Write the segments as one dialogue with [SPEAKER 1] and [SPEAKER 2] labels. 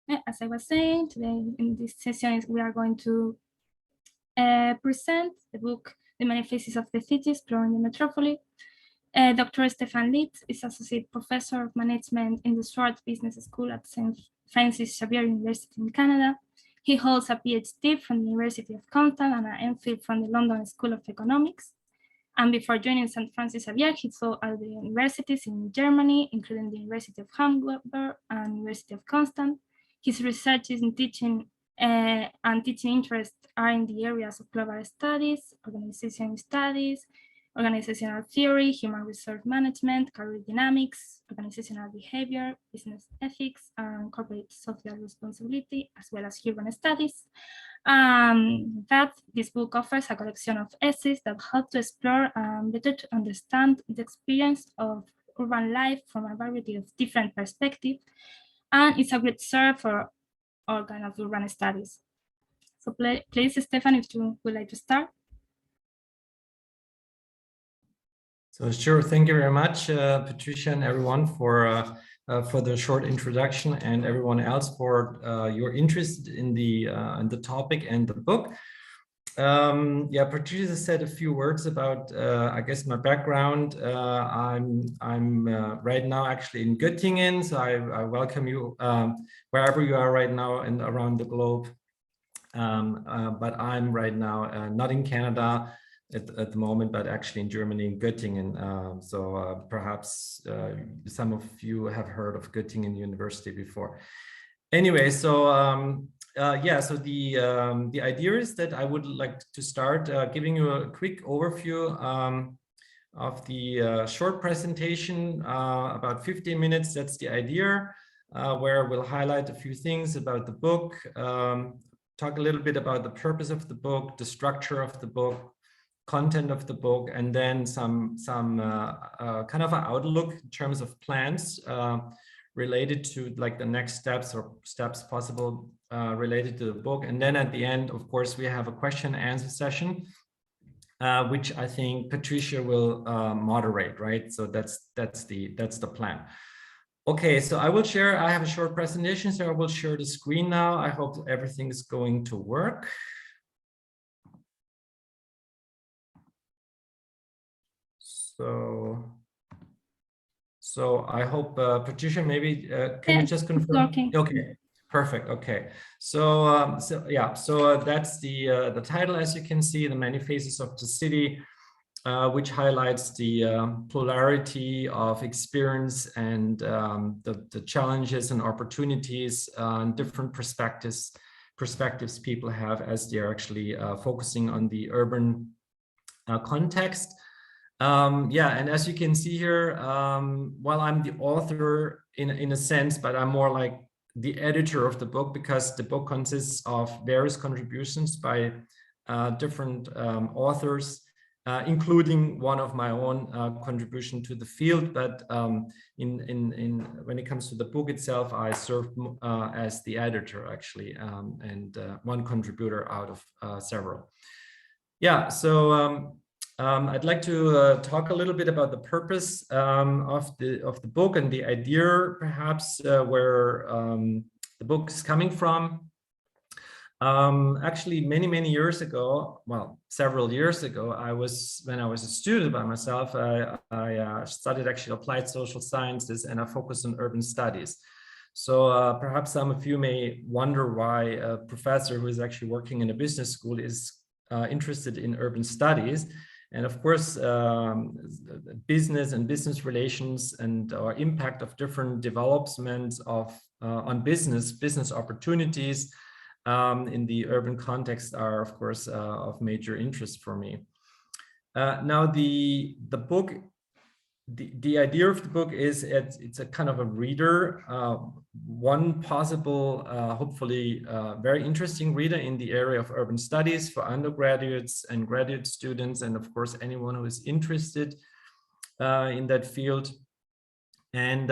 [SPEAKER 1] As I was saying, today in this session we are going to present the book The Many Faces of the City, Exploring the Metropole. Dr. Stefan Litz is Associate Professor of Management in the Schwartz Business School at St. Francis Xavier University in Canada. He holds a PhD from the University of Constance and an MPhil from the London School of Economics. And before joining St. Francis Xavier, he taught at the universities in Germany, including the University of Hamburg and University of Constance. His research in teaching and teaching interests are in the areas of global studies, organization studies, organizational theory, human resource management, career dynamics, organizational behavior, business ethics, and corporate social responsibility, as well as urban studies. That this book offers a collection of essays that help to explore and better to understand the experience of urban life from a variety of different perspectives, and it's a great source for all kinds of urban studies. So please, Stefan, if you would like to start.
[SPEAKER 2] So sure, thank you very much, Patricia, and everyone for the short introduction, and everyone else for your interest in the topic and the book. Yeah, Patricia said a few words about, I guess, my background. I'm right now actually in Göttingen, so I welcome you wherever you are right now and around the globe. But I'm right now not in Canada at the moment, but actually in Germany, in Göttingen. So perhaps some of you have heard of Göttingen University before. Anyway, so yeah, so the idea is that I would like to start giving you a quick overview of the short presentation, about 15 minutes. That's the idea, where we'll highlight a few things about the book, talk a little bit about the purpose of the book, the structure of the book, content of the book, and then some kind of an outlook in terms of plans related to like the next steps or steps possible related to the book. And then at the end, of course, we have a question and answer session, which I think Patricia will moderate, right? So that's the plan. Okay, so I have a short presentation, so I will share the screen now. I hope everything is going to work. So I hope, Patricia, maybe can you just confirm? Okay, perfect. Okay, so that's the title, as you can see, The Many Faces of the City, which highlights the polarity of experience and the challenges and opportunities and different perspectives people have as they're actually focusing on the urban context. Yeah, and as you can see here, while I'm the author in a sense, but I'm more like the editor of the book, because the book consists of various contributions by different authors, including one of my own contribution to the field. But when it comes to the book itself, I serve as the editor actually, and one contributor out of several. Yeah, so I'd like to talk a little bit about the purpose of the book and the idea, perhaps, where the book is coming from. Actually, many years ago, well, several years ago, when I was a student by myself, I studied actually applied social sciences, and I focused on urban studies. So perhaps some of you may wonder why a professor who is actually working in a business school is interested in urban studies. And of course, business and business relations and our impact of different developments on business opportunities in the urban context are, of course, of major interest for me. Now, the book, the idea of the book is it's a kind of a reader, one possible, hopefully very interesting reader in the area of urban studies for undergraduates and graduate students, and of course anyone who is interested in that field. And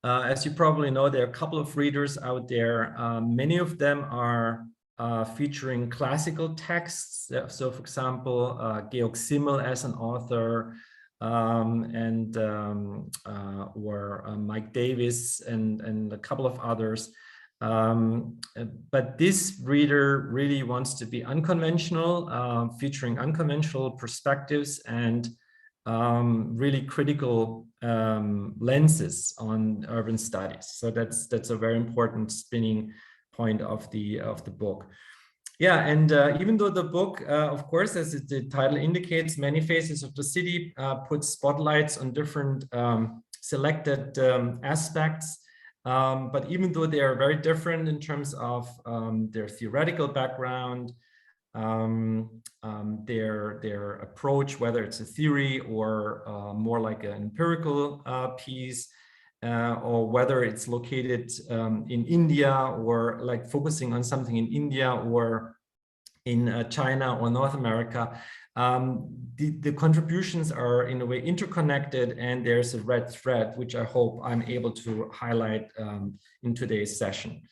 [SPEAKER 2] as you probably know, there are a couple of readers out there. Many of them are featuring classical texts. So for example, Georg Simmel as an author, or Mike Davis and a couple of others. But this reader really wants to be unconventional, featuring unconventional perspectives and really critical lenses on urban studies. So that's a very important spinning point of the book. Yeah, and even though the book, of course, as the title indicates, many faces of the city, puts spotlights on different selected aspects. But even though they are very different in terms of their theoretical background, their approach, whether it's a theory or more like an empirical piece, or whether it's located in India or like focusing on something in India or in China or North America, the contributions are in a way interconnected, and there's a red thread, which I hope I'm able to highlight in today's session.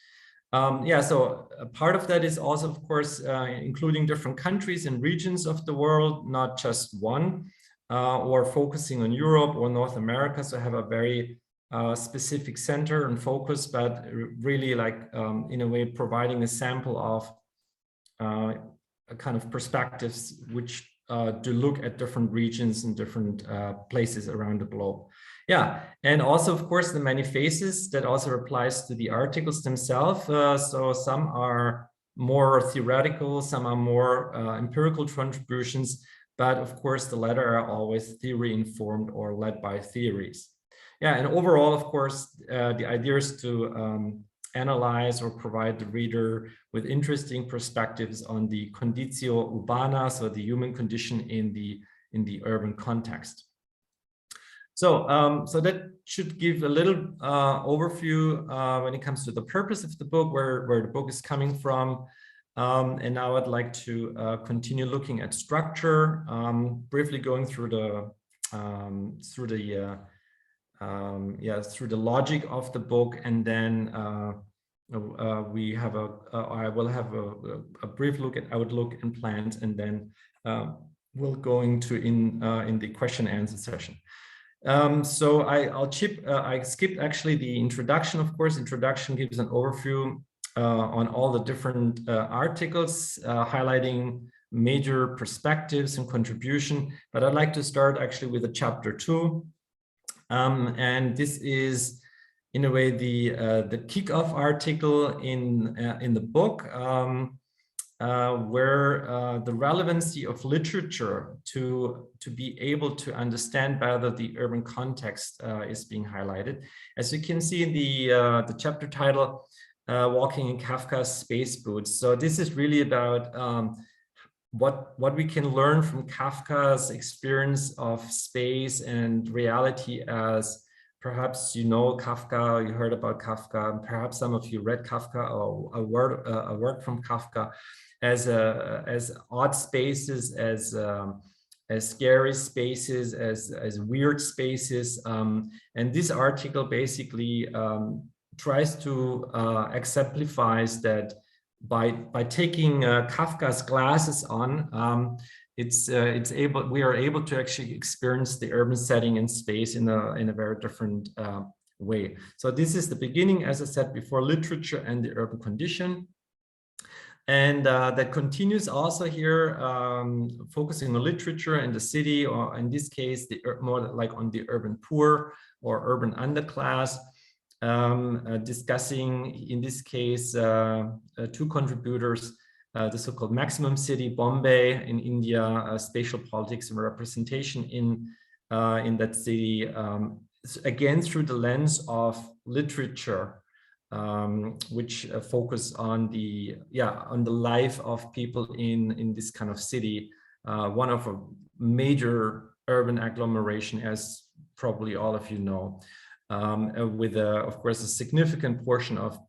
[SPEAKER 2] Yeah, so a part of that is also, of course, including different countries and regions of the world, not just one, or focusing on Europe or North America. So I have a very specific center and focus, but really like in a way providing a sample of a kind of perspectives which do look at different regions and different places around the globe. Yeah, and also, of course, the many faces that also applies to the articles themselves. So some are more theoretical, some are more empirical contributions, but of course, the latter are always theory informed or led by theories. Yeah, and overall, of course, the idea is to analyze or provide the reader with interesting perspectives on the conditio urbana, so the human condition in the urban context. So, so that should give a little overview when it comes to the purpose of the book, where the book is coming from. And now I'd like to continue looking at structure, briefly going through the logic of the book, and then I will have a brief look at outlook and plans, and then we'll go into in the question and answer session. So I skipped actually the introduction. Of course, introduction gives an overview on all the different articles, highlighting major perspectives and contribution. But I'd like to start actually with a chapter 2. And this is, in a way, the kickoff article in the book, where the relevancy of literature to be able to understand better the urban context is being highlighted. As you can see in the chapter title, Walking in Kafka's Space Boots. So this is really about what we can learn from Kafka's experience of space and reality, as perhaps you know Kafka, you heard about Kafka, and perhaps some of you read Kafka or a work from Kafka, as odd spaces, as scary spaces, as weird spaces. And this article basically tries to exemplifies that by taking Kafka's glasses on, we are able to actually experience the urban setting and space in a very different way. So this is the beginning, as I said before, literature and the urban condition. And that continues also here, focusing on literature and the city, or in this case, more like on the urban poor or urban underclass. Discussing, in this case, 2 contributors, the so-called maximum city, Bombay in India, spatial politics and representation in that city, again through the lens of literature, which focus on the life of people in this kind of city, one of a major urban agglomeration, as probably all of you know. With, of course, a significant portion of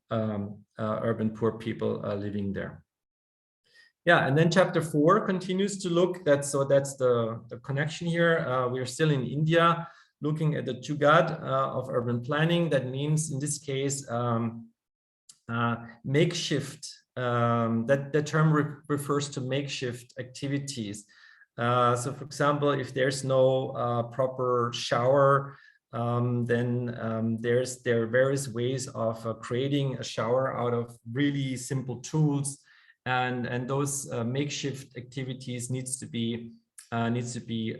[SPEAKER 2] urban poor people living there. Yeah, and then chapter 4 continues to look, that's the connection here. We are still in India, looking at the Jugaad of urban planning. That means, in this case, makeshift. That term refers to makeshift activities. So, for example, if there's no proper shower, then there are various ways of creating a shower out of really simple tools, and those makeshift activities needs to be actively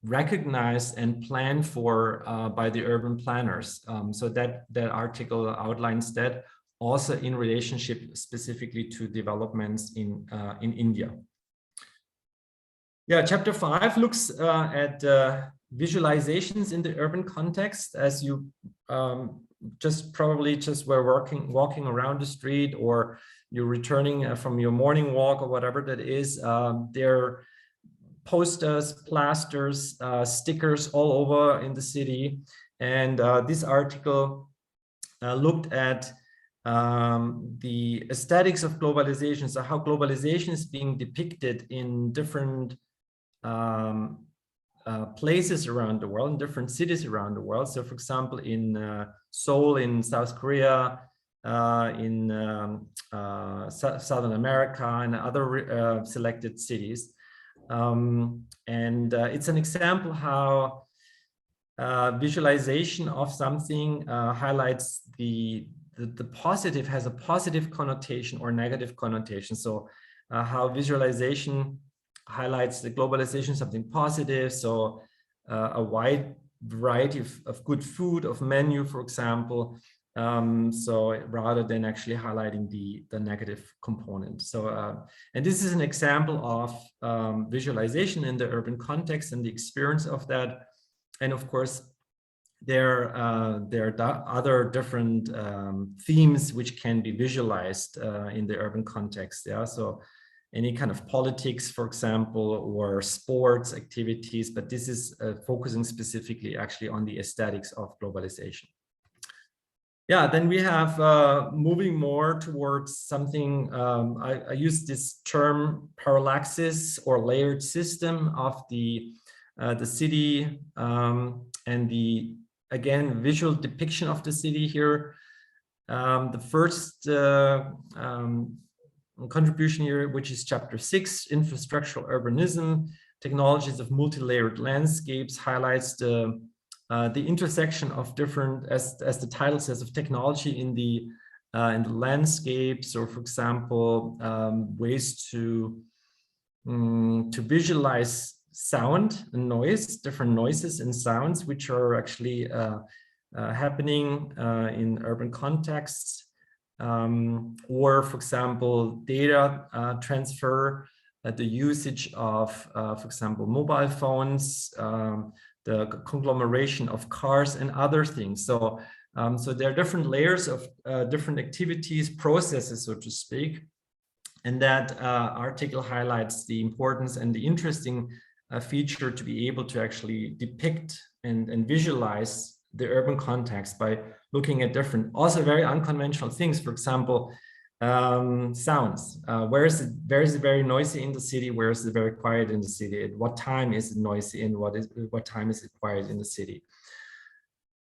[SPEAKER 2] recognized and planned for by the urban planners. So that article outlines that, also in relationship specifically to developments in India. Yeah, chapter 5 looks at visualizations in the urban context. As you probably were walking around the street, or you're returning from your morning walk or whatever that is, there are posters, plasters, stickers all over in the city. And this article looked at the aesthetics of globalization, so how globalization is being depicted in different places around the world, in different cities around the world. So for example, in Seoul in South Korea, in Southern America, and other selected cities. It's an example how visualization of something highlights the positive, has a positive connotation or negative connotation. So how visualization highlights the globalization, something positive. So a wide variety of good food, of menu, for example. So rather than actually highlighting the negative component. So, and this is an example of visualization in the urban context and the experience of that. And of course, there are other different themes which can be visualized in the urban context. Yeah, so any kind of politics, for example, or sports activities, but this is focusing specifically actually on the aesthetics of globalization. Yeah, then we have moving more towards something, I use this term parallaxis or layered system of the city, and the, again, visual depiction of the city here. The first contribution here, which is chapter 6, Infrastructural Urbanism, Technologies of Multi-Layered Landscapes, highlights the intersection of different, as the title says, of technology in the landscapes, or for example, ways to visualize sound and noise, different noises and sounds, which are actually happening in urban contexts. Or for example, data transfer, the usage of, for example, mobile phones, the conglomeration of cars and other things. So, so there are different layers of different activities, processes, so to speak. And that article highlights the importance and the interesting feature to be able to actually depict and visualize the urban context by looking at different, also very unconventional things. For example, sounds. Where is it very noisy in the city? Where is it very quiet in the city? At what time is it noisy, and what time is it quiet in the city?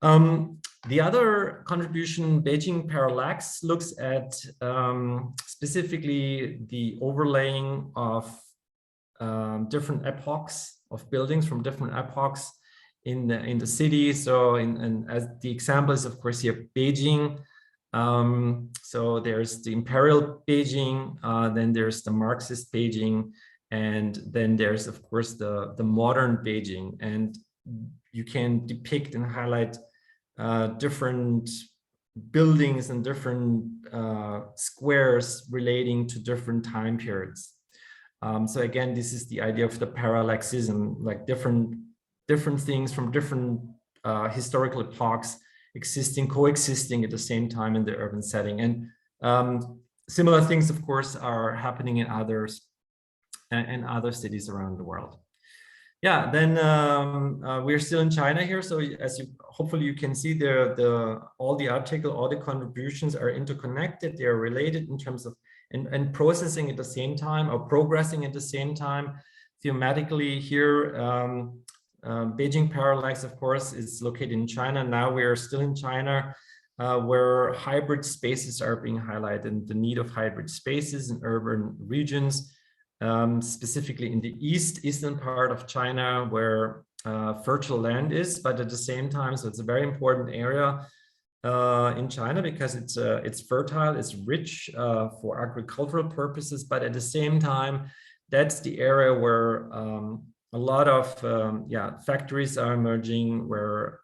[SPEAKER 2] The other contribution, Beijing Parallax, looks at specifically the overlaying of different epochs of buildings from different epochs in the city. So, and as the example is, of course, here Beijing. So there's the imperial Beijing, then there's the Marxist Beijing, and then there's, of course, the modern Beijing. And you can depict and highlight different buildings and different squares relating to different time periods. So again, this is the idea of the parallaxism, like different things from different historical epochs coexisting at the same time in the urban setting. And similar things, of course, are happening in other cities around the world. Yeah, then we're still in China here. So as hopefully you can see, all the article, all the contributions are interconnected. They are related in terms of and processing at the same time, or progressing at the same time. Thematically here, Beijing Parallax, of course, is located in China. Now we're still in China, where hybrid spaces are being highlighted, the need of hybrid spaces in urban regions, specifically in the eastern part of China, where fertile land is, but at the same time, so it's a very important area in China because it's fertile, it's rich for agricultural purposes, but at the same time, that's the area where a lot of factories are emerging, where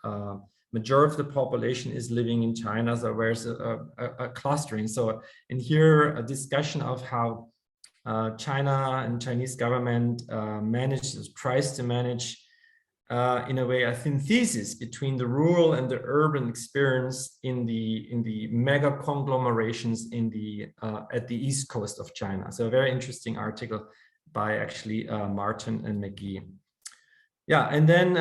[SPEAKER 2] majority of the population is living in China, so there's a clustering. So in here, a discussion of how China and Chinese government tries to manage in a way a synthesis between the rural and the urban experience in the mega conglomerations at the east coast of China. So a very interesting article by actually Martin and McGee. Yeah, and then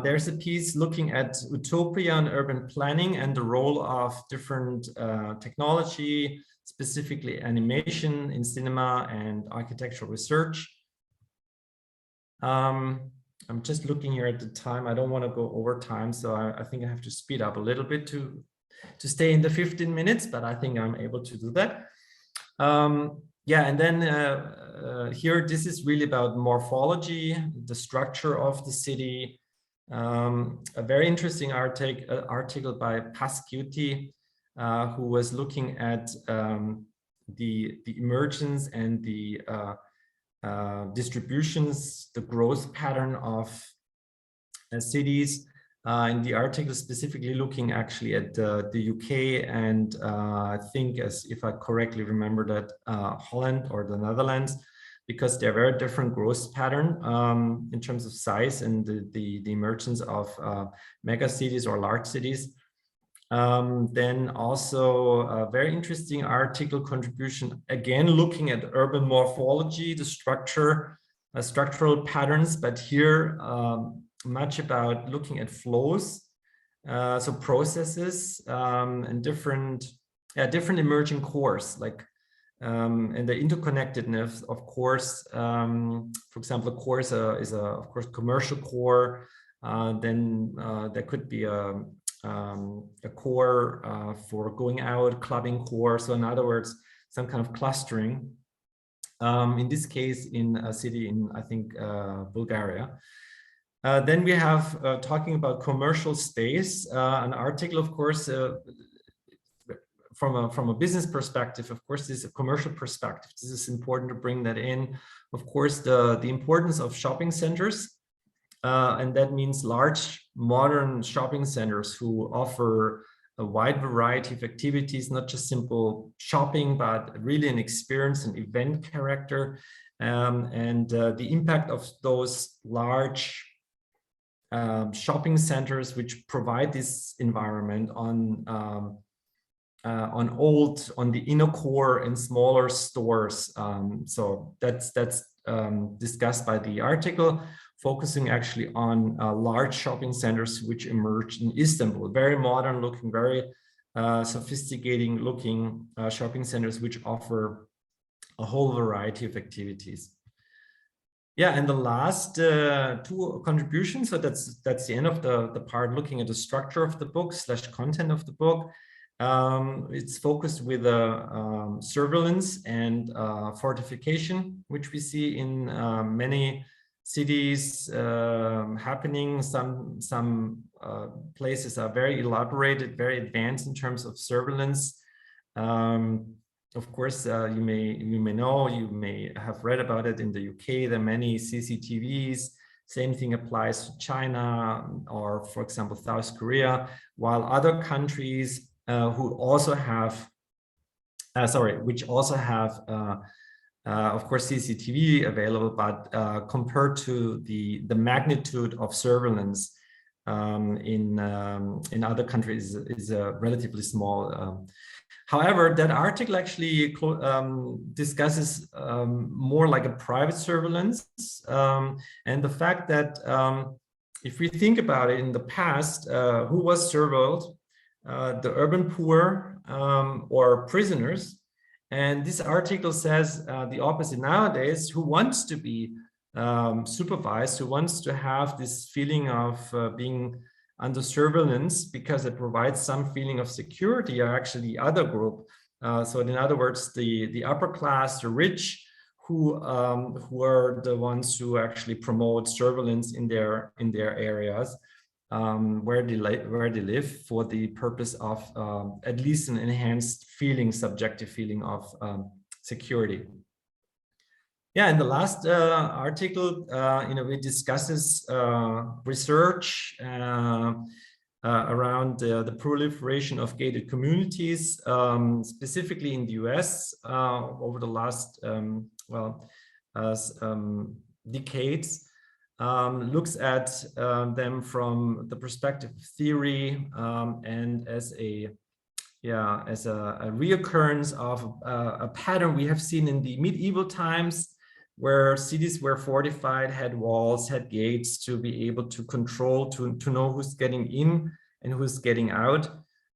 [SPEAKER 2] there's a piece looking at utopia and urban planning and the role of different technology, specifically animation in cinema and architectural research. I'm just looking here at the time. I don't want to go over time, so I think I have to speed up a little bit to stay in the 15 minutes, but I think I'm able to do that. Yeah, and then here, this is really about morphology, the structure of the city. A very interesting article by Pascuti, who was looking at the emergence and the distributions, the growth pattern of cities. In the article specifically looking actually at the UK and I think, as if I correctly remember that, Holland or the Netherlands, because they're very different growth pattern in terms of size and the emergence of mega cities or large cities. Then also a very interesting article contribution, again, looking at urban morphology, the structural patterns, but here much about looking at flows, so processes and different emerging cores, like and the interconnectedness of cores. For example, a core is of course commercial core. Then there could be a core for going out, clubbing core. So in other words, some kind of clustering. In this case, in a city in, I think, Bulgaria. Then we have talking about commercial space, an article, of course, from a business perspective. Of course, this is a commercial perspective. This is important to bring that in. Of course, the importance of shopping centers. And that means large modern shopping centers who offer a wide variety of activities, not just simple shopping, but really an experience and event character. And the impact of those large shopping centers, which provide this environment on the inner core and smaller stores. So that's discussed by the article, focusing actually on large shopping centers which emerged in Istanbul, very modern looking, very sophisticated looking shopping centers which offer a whole variety of activities. Yeah, and the last two contributions, so that's the end of the part looking at the structure of the book / content of the book. It's focused with surveillance and fortification, which we see in many cities happening. Some places are very elaborated, very advanced in terms of surveillance. Of course, you may know, you may have read about it in the UK. There are many CCTVs. Same thing applies to China or, for example, South Korea, while other countries which also have, of course, CCTV available, but compared to the magnitude of surveillance in other countries is relatively small. However, that article actually discusses more like a private surveillance, and the fact that if we think about it, in the past, who was surveilled? The urban poor or prisoners. And this article says the opposite nowadays. Who wants to be supervised, who wants to have this feeling of being under surveillance because it provides some feeling of security, are actually the other group. So in other words, the upper class, the rich, who are the ones who actually promote surveillance in their areas where they live for the purpose of at least an enhanced feeling, subjective feeling of security. Yeah, in the last article, it discusses research around the proliferation of gated communities, specifically in the US over the last decades. Looks at them from the perspective of theory and as a reoccurrence of a pattern we have seen in the medieval times, where cities were fortified, had walls, had gates to be able to control, to know who's getting in and who's getting out.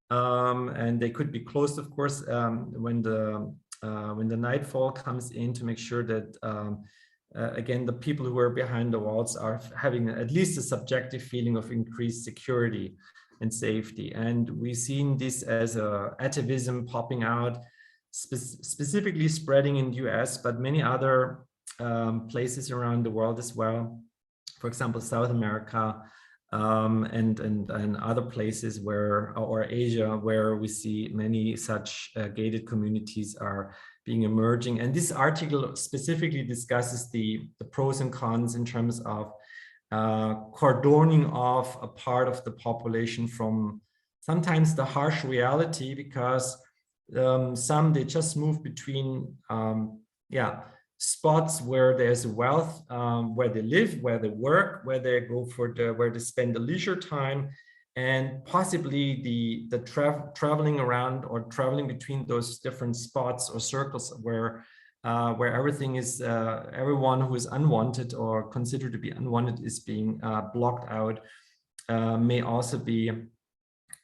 [SPEAKER 2] And they could be closed, of course, when the nightfall comes in, to make sure that, again, the people who are behind the walls are having at least a subjective feeling of increased security and safety. And we've seen this as atavism popping out, specifically spreading in the US, but many other places around the world as well. For example, South America and other places where, or Asia, where we see many such gated communities are being emerging. And this article specifically discusses the pros and cons in terms of cordoning off a part of the population from sometimes the harsh reality, because some, they just move between spots where there's wealth, where they live, where they work, where they go where they spend the leisure time, and possibly the traveling around or traveling between those different spots or circles where everything is, everyone who is unwanted or considered to be unwanted is being blocked out, may also be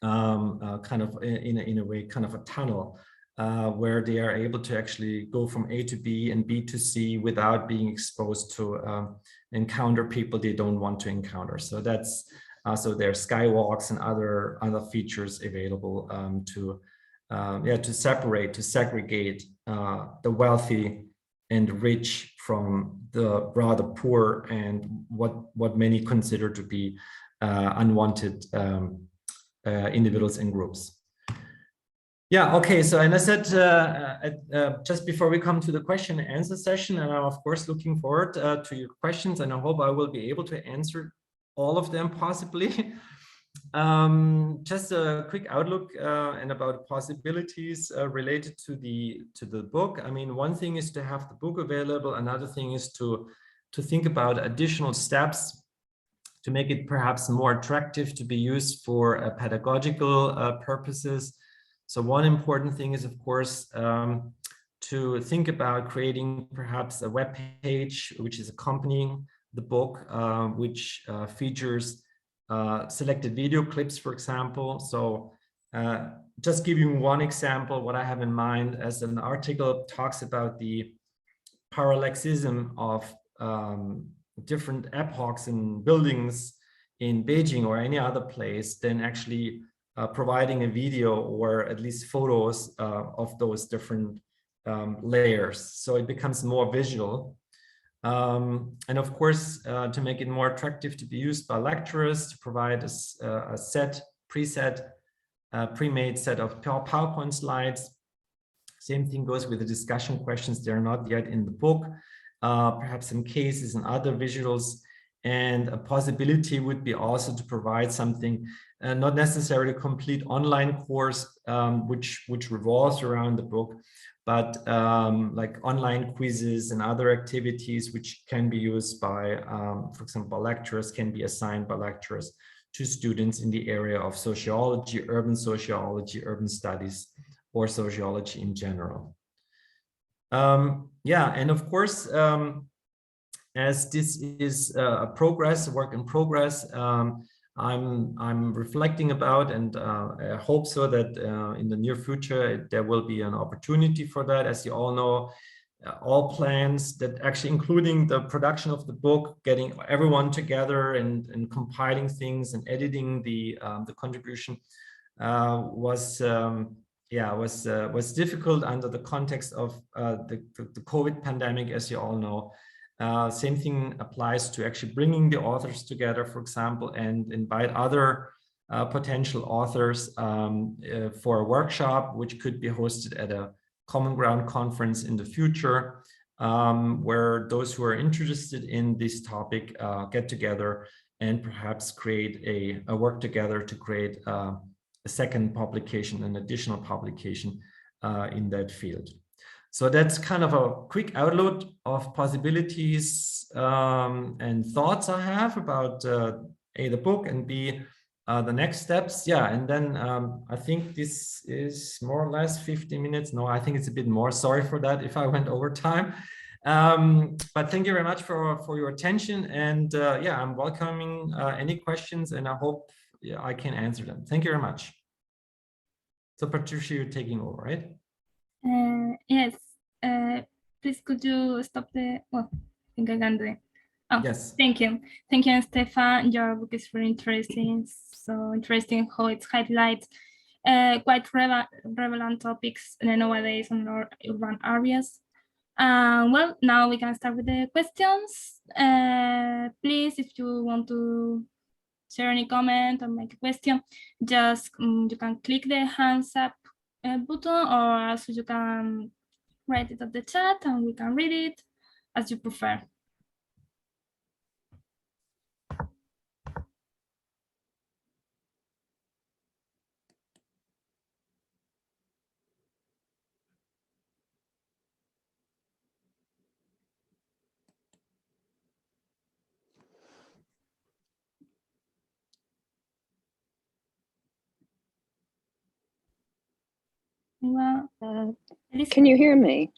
[SPEAKER 2] kind of in a way kind of a tunnel where they are able to actually go from A to B and B to C without being exposed to encounter people they don't want to encounter. So that's so there are skywalks and other features available to separate, to segregate the wealthy and rich from the rather poor and what many consider to be unwanted individuals and groups. Yeah, okay, so and I said just before we come to the question and answer session, and I'm of course looking forward to your questions, and I hope I will be able to answer all of them possibly. Just a quick outlook and about possibilities related to the book. I mean, one thing is to have the book available. Another thing is to think about additional steps to make it perhaps more attractive to be used for pedagogical purposes. So one important thing is, of course, to think about creating perhaps a web page which is accompanying the book, which features selected video clips, for example. So just giving one example, what I have in mind, as an article talks about the parallelism of different epochs and buildings in Beijing or any other place, then actually providing a video or at least photos of those different layers. So it becomes more visual. And of course, to make it more attractive to be used by lecturers, to provide a pre-made set of PowerPoint slides. Same thing goes with the discussion questions. They're not yet in the book, perhaps some cases and other visuals. And a possibility would be also to provide something, not necessarily a complete online course, which revolves around the book, but like online quizzes and other activities which can be used by, for example, lecturers, can be assigned by lecturers to students in the area of sociology, urban studies, or sociology in general. Yeah, and of course, as this is a work in progress, I'm reflecting about, and I hope so that in the near future there will be an opportunity for that. As you all know, all plans that actually, including the production of the book, getting everyone together and compiling things and editing the contribution was was difficult under the context of the COVID pandemic, as you all know. Same thing applies to actually bringing the authors together, for example, and invite other potential authors for a workshop, which could be hosted at a Common Ground conference in the future, where those who are interested in this topic get together and perhaps create a work together to create a second publication, an additional publication in that field. So that's kind of a quick outlook of possibilities and thoughts I have about A, the book, and B, the next steps. Yeah, and then I think this is more or less 15 minutes. No, I think it's a bit more. Sorry for that if I went over time. But thank you very much for your attention. And yeah, I'm welcoming any questions, and I hope I can answer them. Thank you very much. So Patricia, you're taking over, right?
[SPEAKER 1] Yes. Please, could you stop the? Well, I think I can do it. Oh, yes. Thank you. Thank you, Stefan. Your book is very interesting. So interesting how it highlights quite relevant topics nowadays in our urban areas. Well, now we can start with the questions. Please, if you want to share any comment or make a question, just you can click the hands up button, or else you can write it at the chat and we can read it as you prefer. Well,
[SPEAKER 3] can you hear me?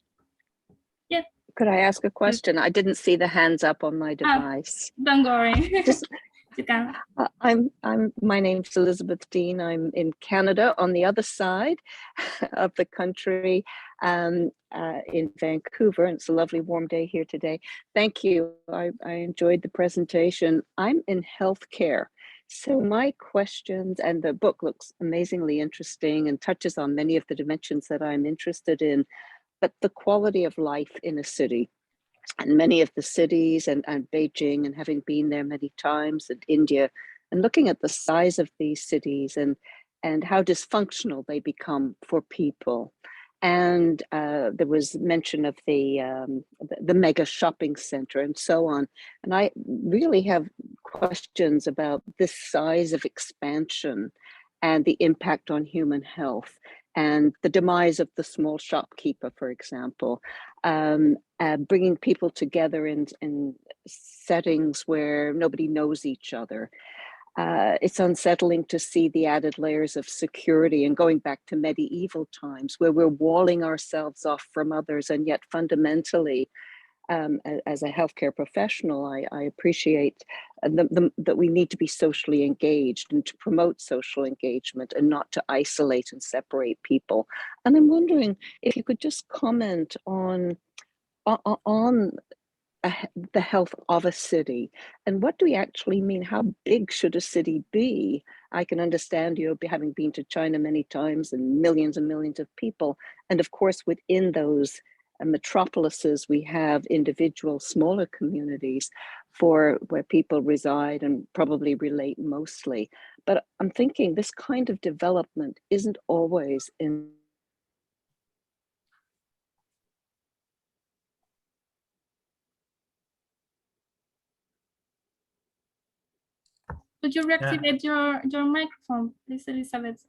[SPEAKER 1] Yeah.
[SPEAKER 3] Could I ask a question? I didn't see the hands up on my device.
[SPEAKER 1] Don't worry. You can.
[SPEAKER 3] My name's Elizabeth Dean. I'm in Canada on the other side of the country, in Vancouver, and it's a lovely warm day here today. Thank you. I enjoyed the presentation. I'm in healthcare. So my questions, and the book looks amazingly interesting and touches on many of the dimensions that I'm interested in, but the quality of life in a city. And many of the cities, and Beijing, and having been there many times, and India, and looking at the size of these cities and how dysfunctional they become for people. And there was mention of the mega shopping center and so on. And I really have questions about this size of expansion and the impact on human health, and the demise of the small shopkeeper, for example, bringing people together in settings where nobody knows each other. It's unsettling to see the added layers of security, and going back to medieval times where we're walling ourselves off from others, and yet fundamentally, as a healthcare professional, I appreciate that we need to be socially engaged and to promote social engagement and not to isolate and separate people. And I'm wondering if you could just comment on the health of a city, and what do we actually mean? How big should a city be? I can understand you having been to China many times and millions of people, and of course within those metropolises we have individual smaller communities where people reside and probably relate mostly. But I'm thinking this kind of development isn't always in.
[SPEAKER 1] Could you reactivate your microphone, please, Elizabeth?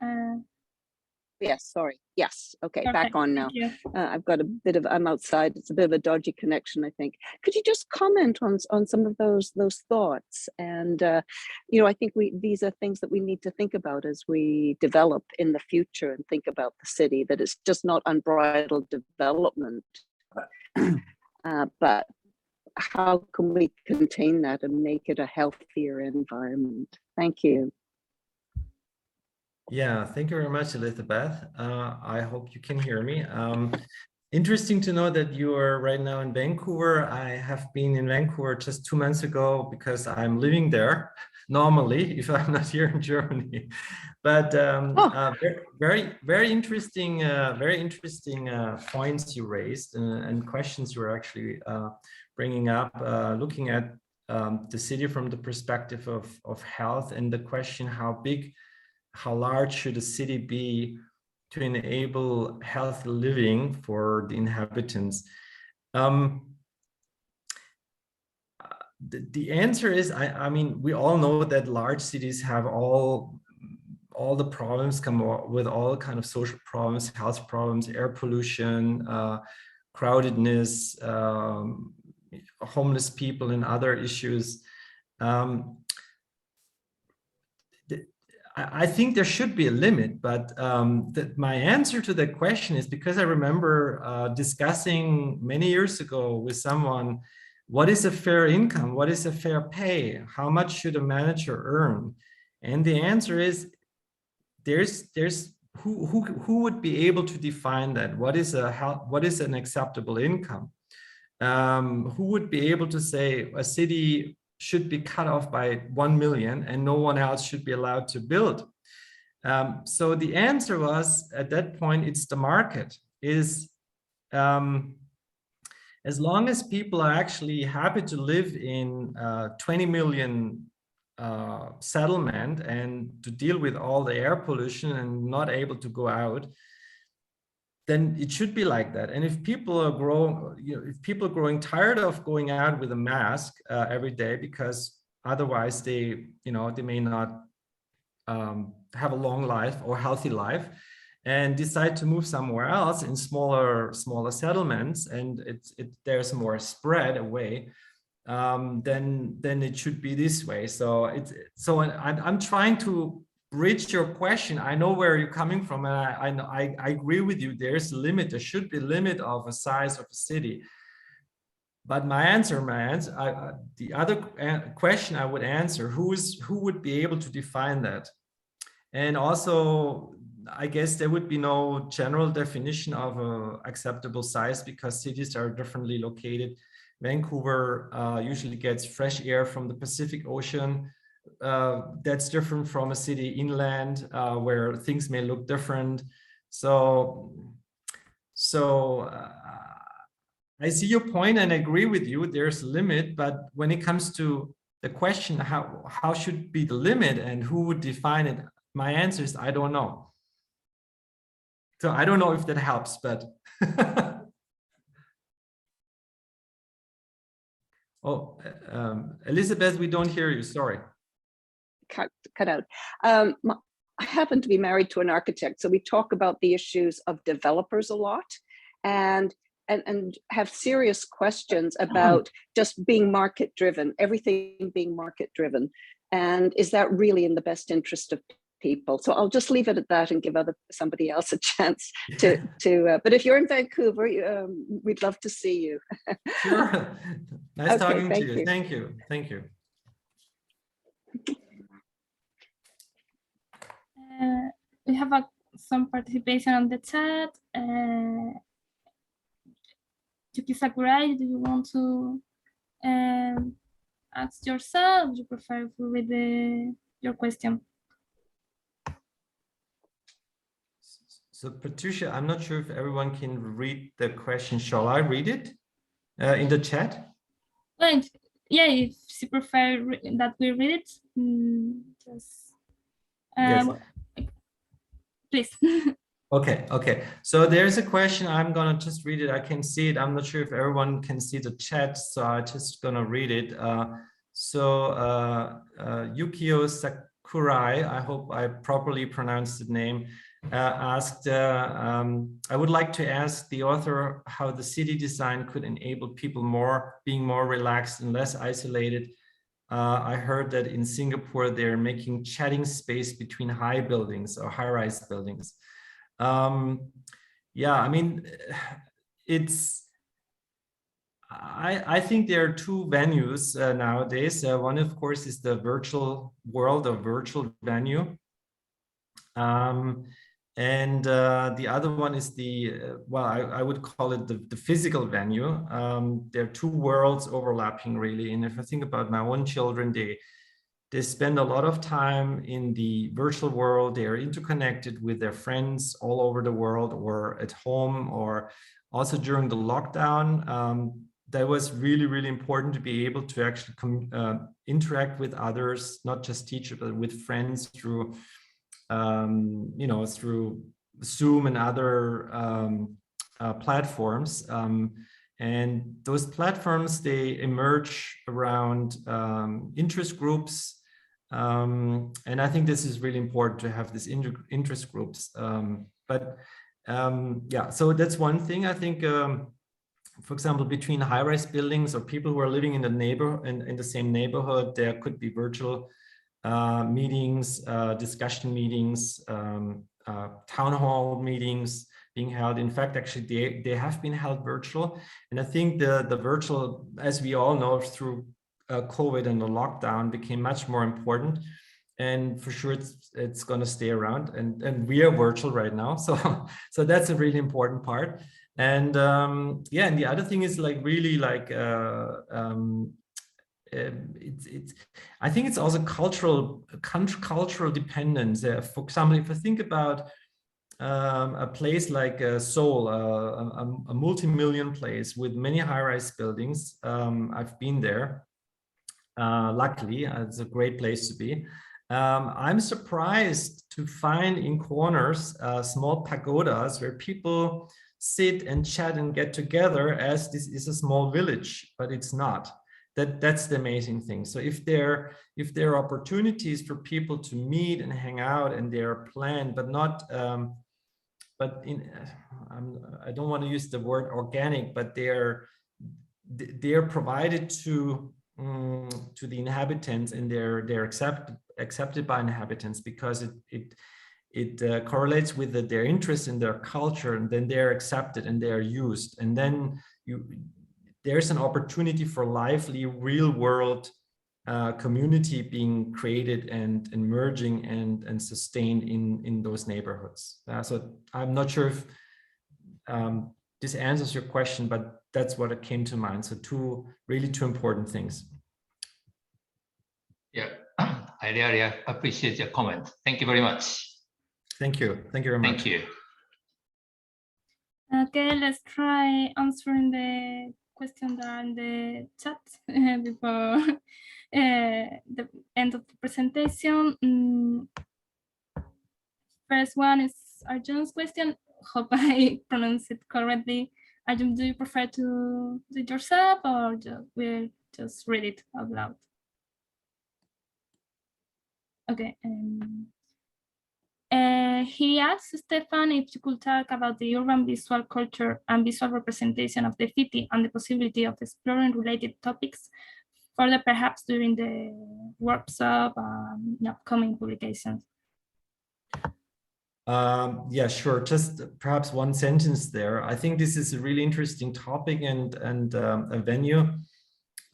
[SPEAKER 3] Yes, sorry. Yes. Okay,
[SPEAKER 1] Perfect.
[SPEAKER 3] Back on now. I've got I'm outside. It's a bit of a dodgy connection, I think. Could you just comment on some of those thoughts? And I think these are things that we need to think about as we develop in the future and think about the city, that it's just not unbridled development, but how can we contain that and make it a healthier environment? Thank you.
[SPEAKER 2] Yeah, thank you very much, Elizabeth. I hope you can hear me. Interesting to know that you are right now in Vancouver. I have been in Vancouver just 2 months ago because I'm living there normally if I'm not here in Germany. But
[SPEAKER 3] Oh.
[SPEAKER 2] very interesting, points you raised and questions you were actually bringing up, looking at the city from the perspective of health, and the question how large should a city be to enable healthy living for the inhabitants. The answer is, I mean, we all know that large cities have all the problems, come with all kind of social problems, health problems, air pollution, crowdedness, homeless people, and other issues. I think there should be a limit, but my answer to that question is because I remember discussing many years ago with someone, what is a fair income? What is a fair pay? How much should a manager earn? And the answer is, there's who would be able to define that? What is an acceptable income? Who would be able to say a city should be cut off by 1 million and no one else should be allowed to build? So the answer was, at that point, it's the market. As long as people are actually happy to live in 20 million settlement and to deal with all the air pollution and not able to go out, then it should be like that. And if people are growing tired of going out with a mask every day, because otherwise they may not have a long life or healthy life, and decide to move somewhere else in smaller settlements, and there's more spread away, then it should be this way. So I'm trying to bridge your question. I know where you're coming from, and I agree with you. There's a limit. There should be a limit of a size of a city. But the other question I would answer: who would be able to define that? And also, I guess there would be no general definition of an acceptable size, because cities are differently located. Vancouver usually gets fresh air from the Pacific Ocean. That's different from a city inland where things may look different. So I see your point and agree with you. There's a limit, but when it comes to the question, how should be the limit and who would define it? My answer is, I don't know. So I don't know if that helps, but oh, Elizabeth, we don't hear you. Sorry.
[SPEAKER 3] Cut out. I happen to be married to an architect, so we talk about the issues of developers a lot, and have serious questions about just being market driven, everything being market driven, and is that really in the best interest of people? So I'll just leave it at that and give somebody else a chance to but if you're in Vancouver, we'd love to see you.
[SPEAKER 2] Sure. Nice talking to you. Thank you.
[SPEAKER 1] We have some participation on the chat. Yuki Sakurai, do you want to ask yourself? Do you prefer to read your question?
[SPEAKER 2] So Patricia, I'm not sure if everyone can read the question. Shall I read it in the chat?
[SPEAKER 1] Right. Yeah, if you prefer that we read it, just
[SPEAKER 2] yes.
[SPEAKER 1] Please.
[SPEAKER 2] Okay. So there's a question. I'm gonna just read it. I can see it. I'm not sure if everyone can see the chat, so I'm just gonna read it. Yukio Sakurai, I hope I properly pronounced the name, asked, I would like to ask the author how the city design could enable people being more relaxed and less isolated. I heard that in Singapore, they're making chatting space between high buildings or high-rise buildings. Yeah, I mean, I think there are two venues nowadays. One, of course, is the virtual world or virtual venue. And the other one is I would call it the physical venue. There are two worlds overlapping, really. And if I think about my own children, they spend a lot of time in the virtual world. They are interconnected with their friends all over the world or at home, or also during the lockdown. That was really, really important to be able to actually interact with others, not just teachers, but with friends through, through Zoom and other platforms. And those platforms, they emerge around interest groups. And I think this is really important to have these interest groups. Yeah, so that's one thing. I think, for example, between high-rise buildings or people who are living in the in the same neighborhood, there could be virtual meetings, discussion meetings, town hall meetings being held. In fact, actually, they have been held virtual. And I think the virtual, as we all know, through COVID and the lockdown, became much more important. And for sure, it's going to stay around. And we are virtual right now, so that's a really important part. And yeah, and the other thing is like really like I think it's also cultural dependence. For example, if I think about a place like Seoul, a multi-million place with many high-rise buildings, I've been there. Luckily, it's a great place to be. I'm surprised to find in corners small pagodas where people sit and chat and get together as this is a small village, but it's not. That's the amazing thing. So if there are opportunities for people to meet and hang out, and they are planned, but not, I don't want to use the word organic, but they are provided to the inhabitants, and they're accepted by inhabitants because it correlates with their interest in their culture, and then they're accepted and they are used, and then there's an opportunity for lively real world community being created and emerging and sustained in those neighborhoods. So I'm not sure if this answers your question, but that's what it came to mind. So two important things.
[SPEAKER 4] Yeah, I really appreciate your comment. Thank you very much.
[SPEAKER 2] Thank you. Thank you very much.
[SPEAKER 4] Thank you.
[SPEAKER 1] Okay, let's try answering the questions that are in the chat before the end of the presentation. First one is Arjun's question. Hope I pronounce it correctly. Arjun, do you prefer to do it yourself, or we'll just read it out loud? Okay. He asks Stefan if you could talk about the urban visual culture and visual representation of the city and the possibility of exploring related topics further, perhaps during the workshop and upcoming publications.
[SPEAKER 2] Yeah, sure. Just perhaps one sentence there. I think this is a really interesting topic and a venue.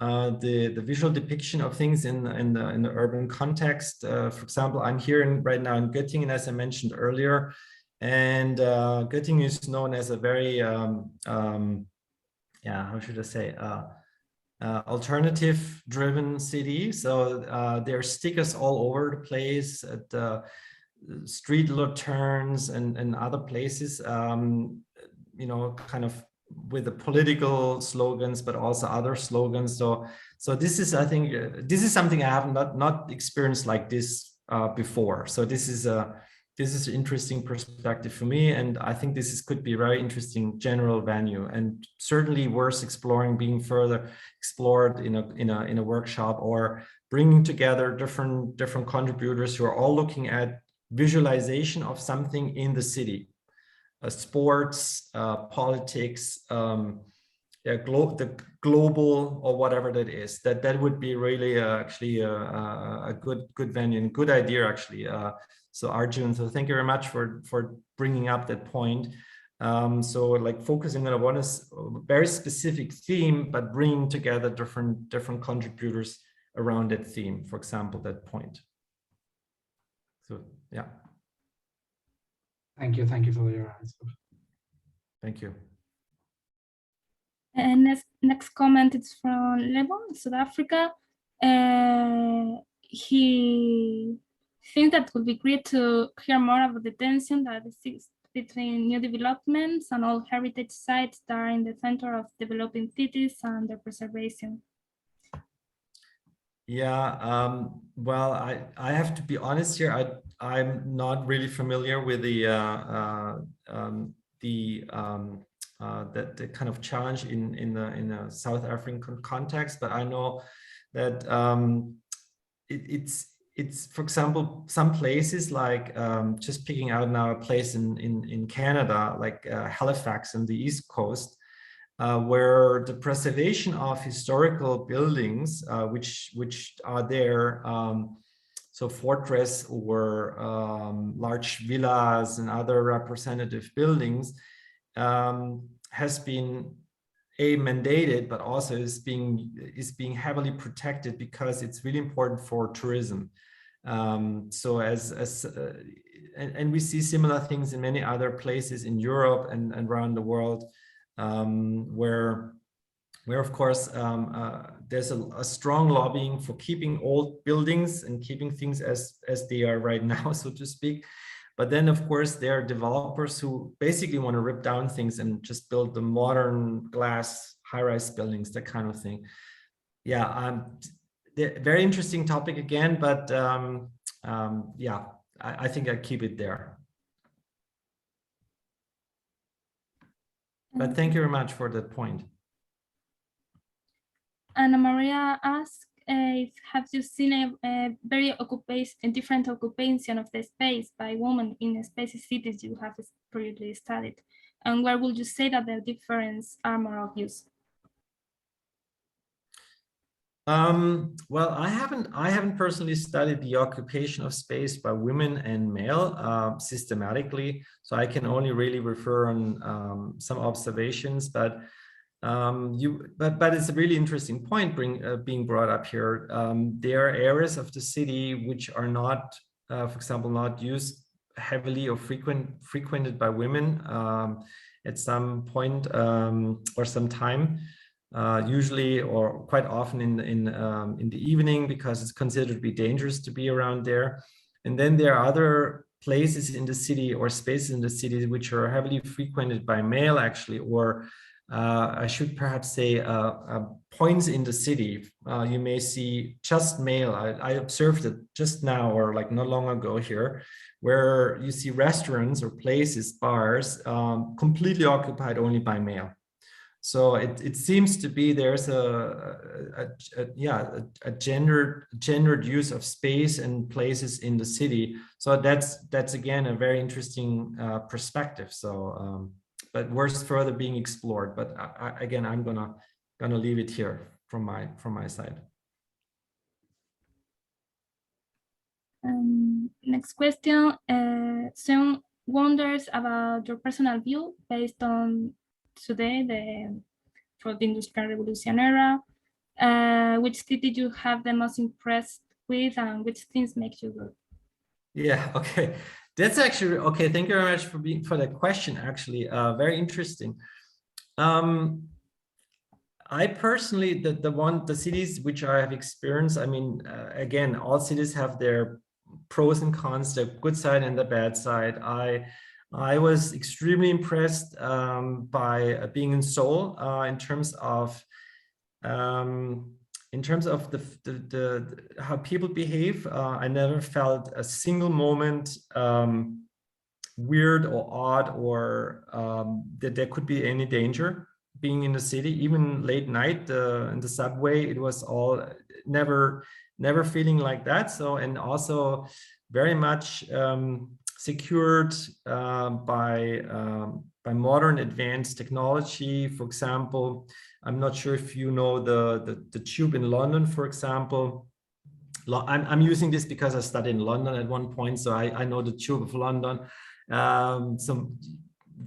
[SPEAKER 2] The visual depiction of things in the urban context. For example, I'm here right now in Göttingen, as I mentioned earlier, and Göttingen is known as a very yeah, how should I say, alternative driven city. So there are stickers all over the place at street turns and other places, you know, kind of with the political slogans, but also other slogans. So this is, I think, this is something I have not experienced like this before. So this is an interesting perspective for me, and I think this could be a very interesting general venue, and certainly worth exploring, being further explored in a workshop, or bringing together different contributors who are all looking at visualization of something in the city. Sports, politics, the global, or whatever that is. That would be really actually a good venue and good idea actually. So Arjun, so thank you very much for bringing up that point. So like focusing on one is a very specific theme, but bringing together different contributors around that theme. For example, that point. So yeah.
[SPEAKER 5] Thank you for your answer.
[SPEAKER 2] Thank you.
[SPEAKER 1] And next comment is from Lebon, South Africa. he thinks that it would be great to hear more about the tension that exists between new developments and old heritage sites that are in the center of developing cities and their preservation.
[SPEAKER 2] Yeah, well, I have to be honest here. I'm not really familiar with the kind of challenge in the South African context, but I know that it's for example some places like just picking out now a place in Canada like Halifax on the East Coast. Where the preservation of historical buildings, which are there, so fortress or large villas and other representative buildings, has been mandated, but also is being heavily protected because it's really important for tourism. So and we see similar things in many other places in Europe and around the world. Where of course there's a strong lobbying for keeping old buildings and keeping things as they are right now, so to speak. But then of course there are developers who basically want to rip down things and just build the modern glass high-rise buildings, that kind of thing. Yeah, very interesting topic again, but yeah, I think I keep it there. But thank you very much for that point.
[SPEAKER 1] Anna Maria asked, have you seen a very different occupation of the space by women in the spaces cities you have previously studied? And where would you say that the differences are more obvious?
[SPEAKER 2] Well, I haven't personally studied the occupation of space by women and male systematically, so I can only really refer on some observations. But it's a really interesting point being brought up here. There are areas of the city which are not, for example, not used heavily or frequented by women at some point or some time. Usually or quite often in the evening, because it's considered to be dangerous to be around there. And then there are other places in the city or spaces in the city which are heavily frequented by male actually, or I should perhaps say points in the city. You may see just male. I observed it just now or like not long ago here, where you see restaurants or places, bars, completely occupied only by male. So it seems to be there's a gendered use of space and places in the city. So that's again a very interesting perspective. So but worth further being explored. But again, I'm gonna leave it here from my side.
[SPEAKER 1] Next question. Sean wonders about your personal view based on today, for the Industrial Revolution era. Which city you have the most impressed with, and which things make you good?
[SPEAKER 2] Yeah, okay. That's actually okay. Thank you very much for that question. Actually, very interesting. I personally, the cities which I have experienced, I mean, again, all cities have their pros and cons, the good side and the bad side. I was extremely impressed by being in Seoul in terms of the how people behave. I never felt a single moment weird or odd or that there could be any danger being in the city. Even late night in the subway, it was all never feeling like that. So, and also very much secured by modern advanced technology. For example, I'm not sure if you know the tube in London, for example. I'm using this because I studied in London at one point, so I know the tube of London,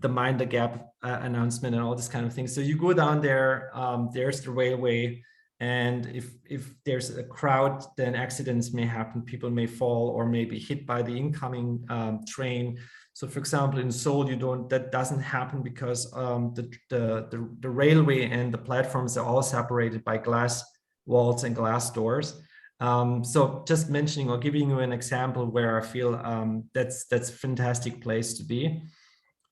[SPEAKER 2] the Mind the Gap announcement and all this kind of thing. So you go down there, there's the railway, and if there's a crowd, then accidents may happen. People may fall or may be hit by the incoming train. So, for example, in Seoul, that doesn't happen because the railway and the platforms are all separated by glass walls and glass doors. So just mentioning or giving you an example where I feel that's a fantastic place to be.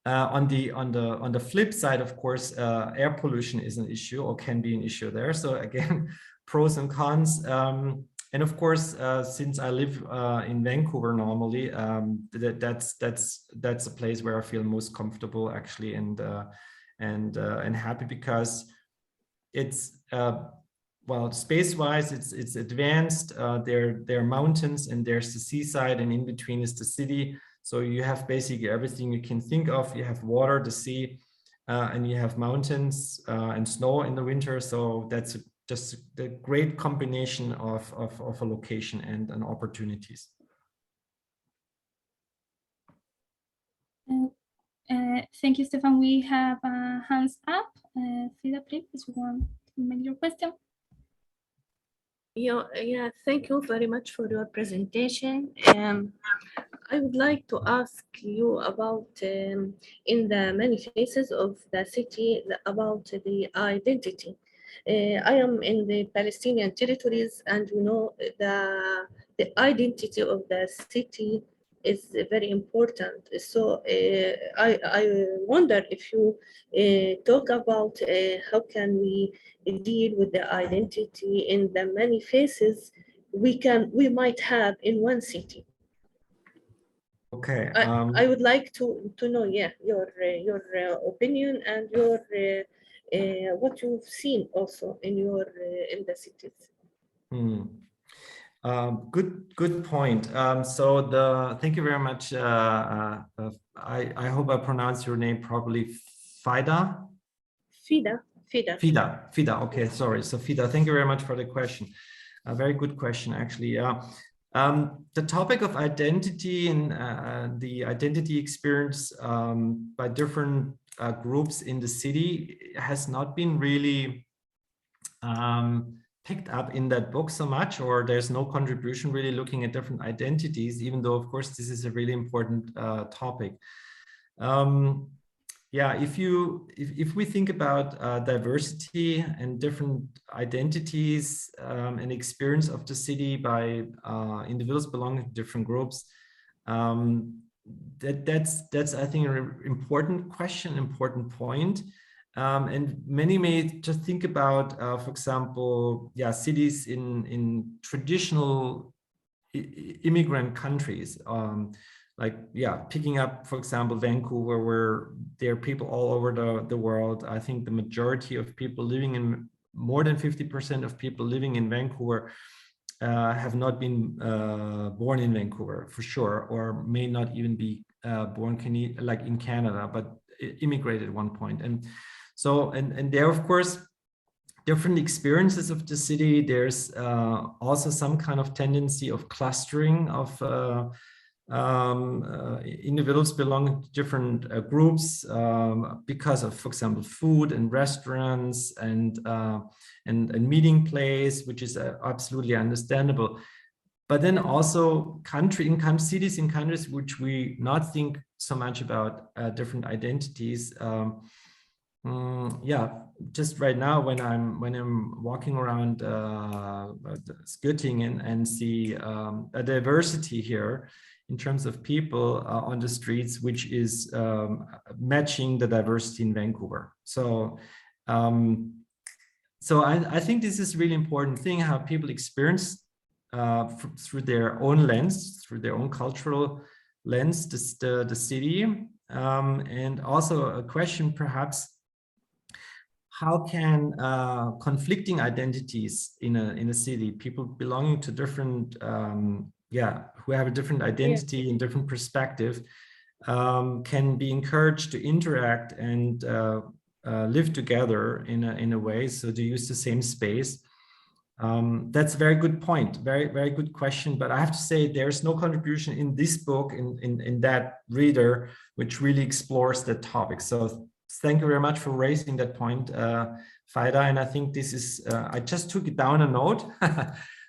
[SPEAKER 2] On the flip side, of course, air pollution is an issue or can be an issue there. So again, pros and cons. And of course, since I live in Vancouver normally, that's a place where I feel most comfortable actually, and happy, because it's well, space-wise, it's advanced. There are mountains and there's the seaside, and in between is the city. So you have basically everything you can think of. You have water, the sea, and you have mountains and snow in the winter. So that's just a great combination of a location and opportunities.
[SPEAKER 1] Thank you, Stefan. We have hands up. Frida, please, if you want to make your question.
[SPEAKER 5] Yeah, thank you very much for your presentation. I would like to ask you about, in the many faces of the city, about the identity. I am in the Palestinian territories, and you know, the identity of the city is very important. So I wonder if you talk about how can we deal with the identity in the many faces we might have in one city.
[SPEAKER 2] Okay.
[SPEAKER 5] I would like to know, yeah, your opinion and your what you've seen also in your in the cities.
[SPEAKER 2] Good point. So thank you very much. I hope I pronounced your name properly. Fida. Fida. Okay, sorry. So Fida, thank you very much for the question. A very good question, actually. The topic of identity and the identity experience by different groups in the city has not been really picked up in that book so much, or there's no contribution really looking at different identities, even though, of course, this is a really important topic. Yeah, if we think about diversity and different identities and experience of the city by individuals belonging to different groups, that's I think an important question, important point. And many may just think about, for example, yeah, cities in traditional immigrant countries. Like, yeah, picking up, for example, Vancouver, where there are people all over the world. I think the majority of people living in, more than 50% of people living in Vancouver have not been born in Vancouver, for sure, or may not even be born like in Canada, but immigrated at one point. And so, and there, of course, different experiences of the city. There's also some kind of tendency of clustering of individuals belonging to different groups because of, for example, food and restaurants and meeting place, which is absolutely understandable. But then also cities in countries which we not think so much about different identities. Yeah, just right now when I'm walking around Göttingen and see a diversity here in terms of people on the streets, which is matching the diversity in Vancouver. So, I think this is a really important thing, how people experience through their own lens, through their own cultural lens, the city, and also a question perhaps, how can conflicting identities in a city, people belonging to different, who have a different identity and different perspective, can be encouraged to interact and live together in a way, so to use the same space. That's a very good point, very good question. But I have to say, there's no contribution in this book, in that reader, which really explores that topic. So thank you very much for raising that point, Fida. And I think this is, I just took it down a note.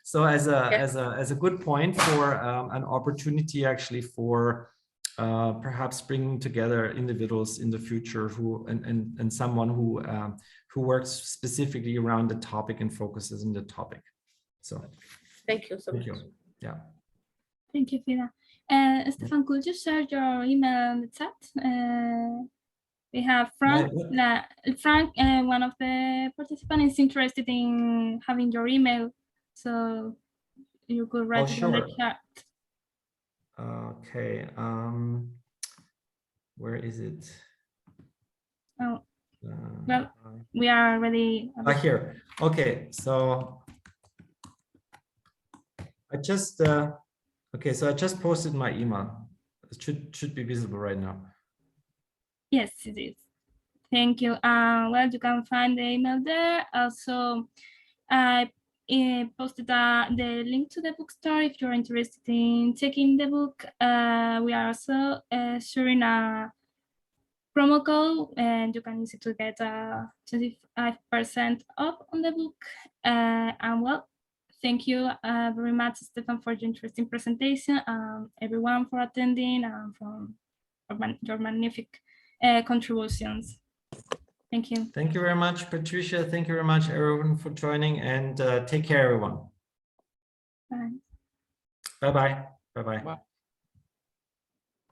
[SPEAKER 2] So as a good point for an opportunity actually for perhaps bringing together individuals in the future who and someone who works specifically around the topic and focuses on the topic. So
[SPEAKER 5] Thank you so
[SPEAKER 2] Thank
[SPEAKER 5] much.
[SPEAKER 2] you. Yeah.
[SPEAKER 1] Thank you, Frida. Stefan, could you share your email in the chat? We have Frank. Frank, one of the participants, is interested in having your email, so you could write it in the chat.
[SPEAKER 2] Okay. Where is it?
[SPEAKER 1] Oh, well, we are already.
[SPEAKER 2] Here. Okay, so I just okay, so I just posted my email. It should be visible right now.
[SPEAKER 1] Yes, it is. Thank you. Well, you can find the email there. Also, I posted the link to the bookstore if you're interested in taking the book. We are also sharing a promo code, and you can use it to get 25% off on the book. And well, thank you very much, Stefan, for your interesting presentation. Everyone for attending and for your magnificent contributions. Thank you.
[SPEAKER 2] Thank you very much, Patricia. Thank you very much, everyone, for joining, and take care, everyone.
[SPEAKER 1] Bye.
[SPEAKER 2] Bye-bye. Bye-bye.
[SPEAKER 6] Bye.